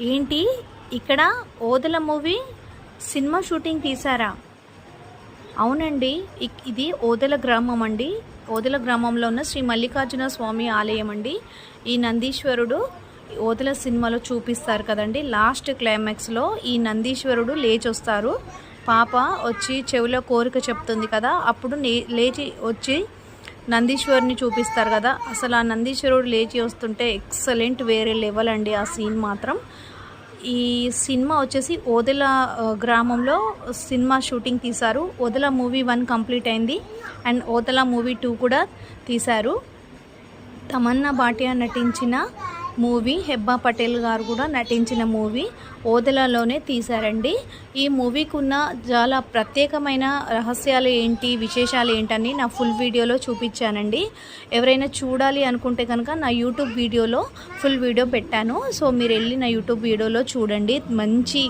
ఏంటి ఇక్కడ Odela movie cinema shooting తీశారా? అవునండి, ఇది ఓదెల గ్రామం అండి. ఓదెల గ్రామంలో ఉన్న శ్రీ మల్లికార్జున స్వామి ఆలయం అండి. ఈ నందీశ్వరుడు ఓదెల సినిమాలో చూపిస్తారు కదండి. లాస్ట్ క్లైమాక్స్లో ఈ నందీశ్వరుడు లేచి వస్తారు. పాప వచ్చి చెవిలో కోరిక చెప్తుంది కదా, అప్పుడు లేచి వచ్చి నందీశ్వరుని చూపిస్తారు కదా. అసలు ఆ నందీశ్వరుడు లేచి వస్తుంటే ఎక్సలెంట్, వేరే లెవెల్ అండి ఆ సీన్ మాత్రం. ఈ సినిమా వచ్చేసి ఓదెల గ్రామంలో సినిమా షూటింగ్ తీశారు. ఓదెల మూవీ 1 కంప్లీట్ అయింది అండ్ ఓదెల మూవీ 2 కూడా తీశారు. తమన్నా భాటియా నటించిన మూవీ, హెబ్బా పటేల్ గారు కూడా నటించిన మూవీ ఓదెలలోనే తీశారండి. ఈ మూవీకి ఉన్న చాలా ప్రత్యేకమైన రహస్యాలు ఏంటి, విశేషాలు ఏంటని నా ఫుల్ వీడియోలో చూపించానండి. ఎవరైనా చూడాలి అనుకుంటే కనుక నా యూట్యూబ్ వీడియోలో ఫుల్ వీడియో పెట్టాను. సో మీరు వెళ్ళి నా యూట్యూబ్ వీడియోలో చూడండి. మంచి